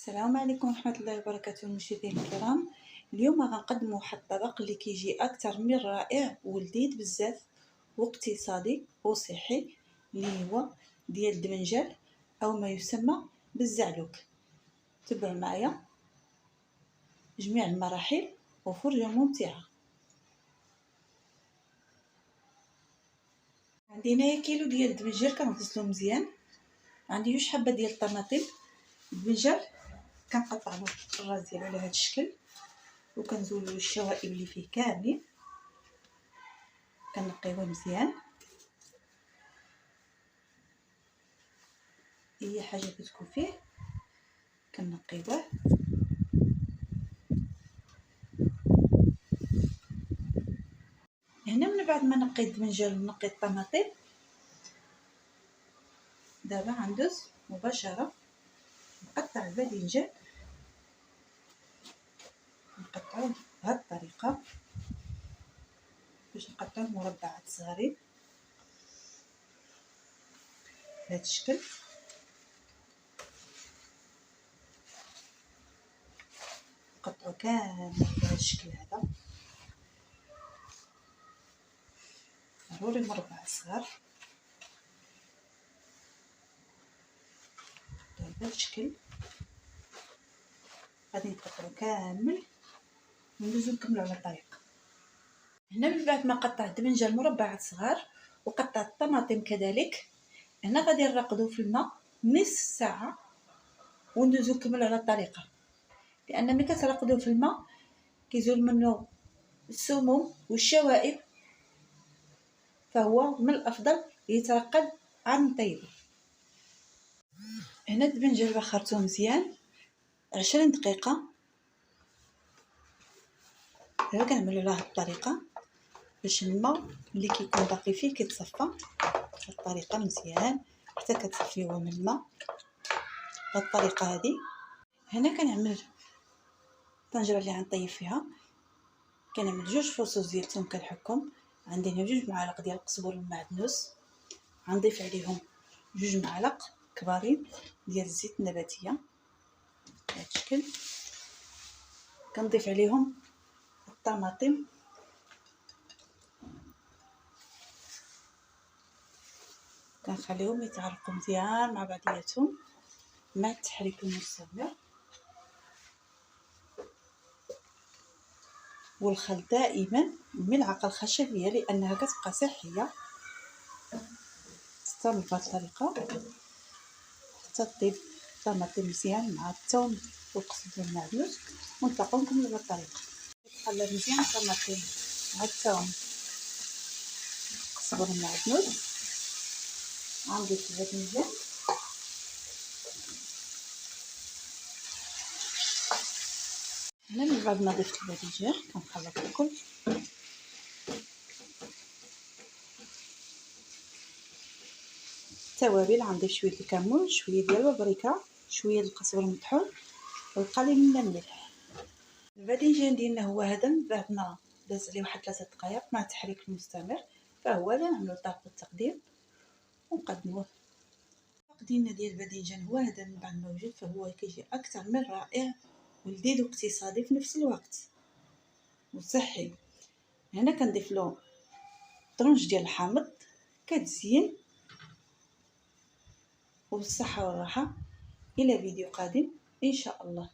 السلام عليكم ورحمة الله وبركاته المشاهدين الكرام. اليوم غنقدم واحد الطبق اللي كيجي اكثر من رائع ولذيذ بزاف واقتصادي وصحي، اللي هو ديال الدمنجال او ما يسمى بالزعلوك. تبعوا معايا جميع المراحل وفرجة ممتعة. عندي هنايا كيلو ديال الدمنجال كنغسلو مزيان. عندي جوج حبه ديال الطماطم. الدمنجال كنقطع له الراس ديالو على هذا الشكل وكنزول الشوائب اللي فيه كاملين، كنقيوه مزيان. اي حاجه كتكون فيه كنقيوه. هنا من بعد ما نقيت الدمنجال ونقيت الطماطم، دابا غندوز مباشره نقطع الباذنجان. نقطعوه بهذه الطريقه باش نقطعوه مربعات صغارين بهذا الشكل. نقطعو كامل بهذا الشكل هذا، ضروري مربع صغار بهذا الشكل. غادي نقطعو كامل وندوزو نكملو على الطريقه. هنا من بعد ما قطعت الدمنجال مربعات صغار وقطعت الطماطم كذلك، هنا غادي نرقدو في الماء نصف ساعه وندوزو نكملو على الطريقه، لان ملي كترقدوه في الماء كيزول منه السموم والشوائب، فهو من الافضل يترقد عن طيبه. هنا الدبنجال بخرته مزيان 20 دقيقه. دابا كنعملو على هاد الطريقه باش الماء اللي كيكون باقي فيه كيتصفى بهاد الطريقه مزيان حتى كتصفيوه من الماء بهاد الطريقه هذه. هنا كنعمل الطنجره اللي غنطيب فيها، كنعمل 2 فصوص ديال الثوم كنحكهم. عندي هنا 2 معالق ديال القزبر المعدنوس، غنضيف عليهم 2 معالق كبارين ديال الزيت النباتيه بهذا الشكل. كنضيف عليهم الطماطم، كنخليهم يتعرقوا مزيان مع بعضياتهم مع التحريك المستمر والخلط دائما الملعقه الخشبيه لانها كتبقى صحيه. تستعمل بهذه الطريقه حتى تطيب الطماطم مزيان مع الثوم والقزبر المعدنوس. ونطلقوا نكملوا بهذه الطريقه. تقلب مزيان الطماطم مع الثوم والقزبر المعدنوس. غنضيف الباذنجان هنا. من بعد ما ضفت الباذنجان كنخلط الكل. التوابل غنضيف شويه الكمون، شويه ديال البابريكا، شويه ديال القزبر المطحون والقليل من الملح. الباذنجان ديالنا هو هذا. من بعد ما داز عليه واحد 3 دقائق مع التحريك المستمر فهو هذا. نعملو طاقه التقديم ونقدموه. الطاق ديال الباذنجان هو هذا. من بعد ما وجد فهو كيجي اكثر من رائع ولذيذ واقتصادي في نفس الوقت وصحي. هنا كنضيف له طرونج ديال الحامض كتزين. وبالصحه والراحه الى فيديو قادم ان شاء الله.